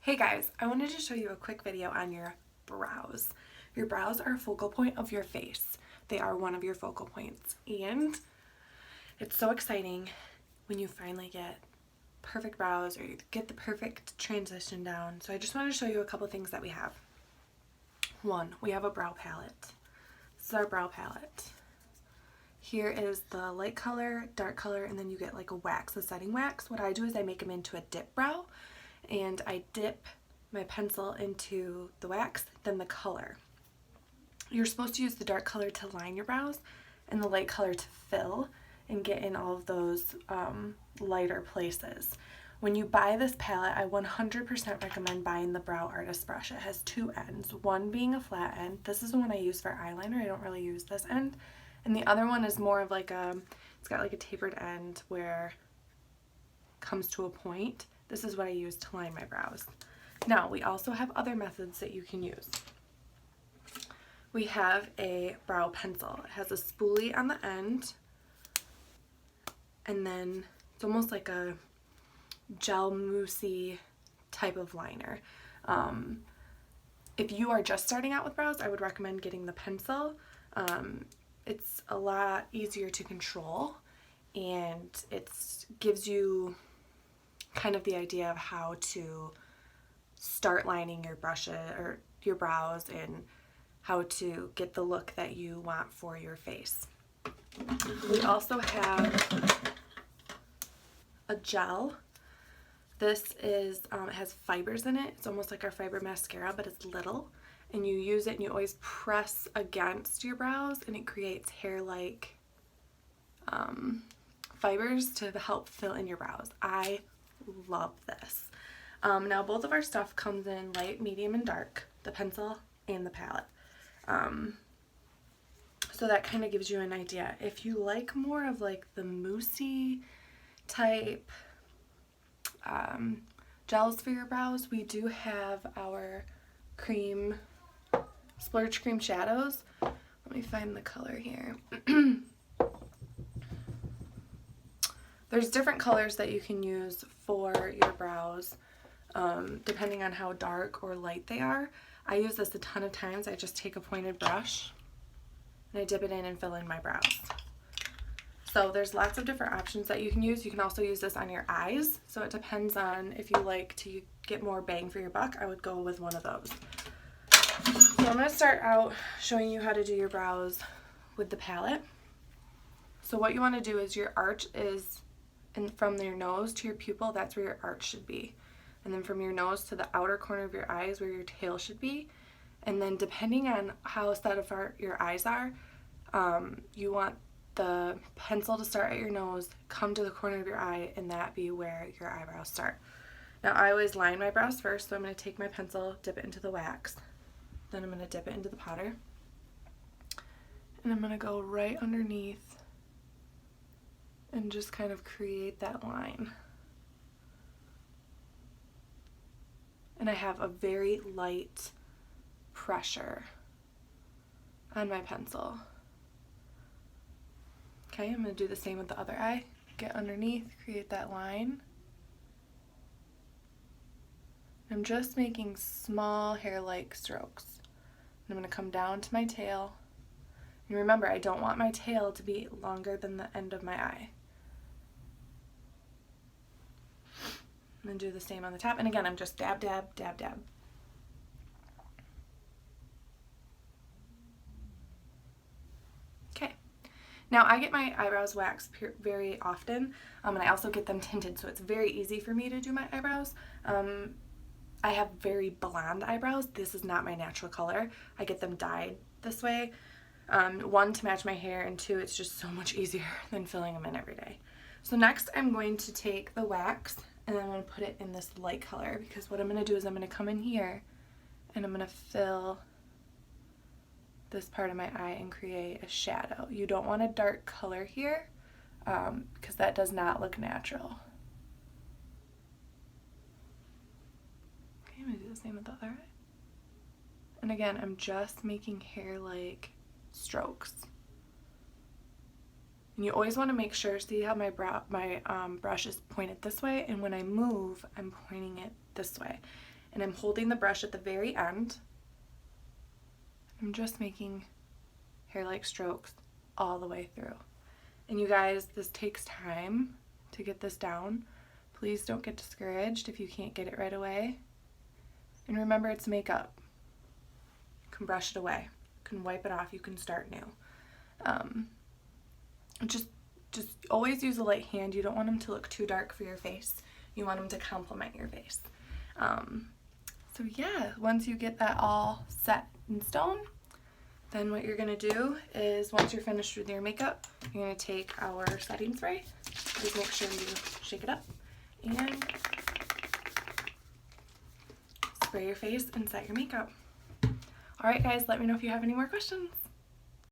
Hey guys, I wanted to show you a quick video on your brows. Your brows are a focal point of your face. They are one of your focal points, and it's so exciting when you finally get perfect brows or you get the perfect transition down. So I just want to show you a couple things that we have. One, we have a brow palette. This is our brow palette. Here is the light color, dark color, and then you get like a wax, a setting wax. What I do is I make them into a dip brow, and I dip my pencil into the wax, then the color. You're supposed to use the dark color to line your brows and the light color to fill and get in all of those lighter places. When you buy this palette, I 100% recommend buying the Brow Artist brush. It has two ends, one being a flat end. This is the one I use for eyeliner. I don't really use this end. And the other one is more of like it's got like a tapered end where it comes to a point. This is what I use to line my brows. Now, we also have other methods that you can use. We have a brow pencil. It has a spoolie on the end, and then it's almost like a gel moussey type of liner. If you are just starting out with brows, I would recommend getting the pencil. It's a lot easier to control, and it gives you kind of the idea of how to start lining your brushes or your brows and how to get the look that you want for your face. We also have a gel. This is it has fibers in it. It's almost like our fiber mascara, but it's little, and you use it and you always press against your brows and it creates hair-like fibers to help fill in your brows. I love this. Now both of our stuff comes in light, medium, and dark, the pencil and the palette. So that kind of gives you an idea. If you like more of like the moussey type gels for your brows, we do have our cream, splurge cream shadows. Let me find the color here. There's different colors that you can use for your brows, depending on how dark or light they are. I use this a ton of times. I just take a pointed brush and I dip it in and fill in my brows. So there's lots of different options that you can use. You can also use this on your eyes. So it depends on if you like to get more bang for your buck. I would go with one of those. So I'm going to start out showing you how to do your brows with the palette. So what you want to do is your arch is from your nose to your pupil, that's where your arch should be. And then from your nose to the outer corner of your eyes where your tail should be. And then depending on how set apart your eyes are, you want the pencil to start at your nose, come to the corner of your eye, and that be where your eyebrows start. Now I always line my brows first, so I'm going to take my pencil, dip it into the wax, then I'm going to dip it into the powder, and I'm going to go right underneath and just kind of create that line. And I have a very light pressure on my pencil. Okay, I'm going to do the same with the other eye. Get underneath, create that line. I'm just making small hair-like strokes. And I'm going to come down to my tail. And remember, I don't want my tail to be longer than the end of my eye. And then do the same on the top. And again, I'm just dab, dab, dab, dab. Okay. Now I get my eyebrows waxed very often, and I also get them tinted, so it's very easy for me to do my eyebrows. I have very blonde eyebrows. This is not my natural color. I get them dyed this way. One, to match my hair, and two, it's just so much easier than filling them in every day. So next I'm going to take the wax and I'm going to put it in this light color, because what I'm going to do is I'm going to come in here and I'm going to fill this part of my eye and create a shadow. You don't want a dark color here because that does not look natural. Okay, I'm going to do the same with the other eye. And again, I'm just making hair-like strokes. And you always want to make sure, see how my brush is pointed this way, and when I move, I'm pointing it this way. and I'm holding the brush at the very end. I'm just making hair-like strokes all the way through. And you guys, this takes time to get this down. Please don't get discouraged if you can't get it right away. And remember, it's makeup. You can brush it away. You can wipe it off. You can start new. Just always use a light hand. You don't want them to look too dark for your face. You want them to complement your face. So yeah, once you get that all set in stone, then what you're going to do is, once you're finished with your makeup, you're going to take our setting spray. Just make sure you shake it up and spray your face and set your makeup. Alright guys, let me know if you have any more questions.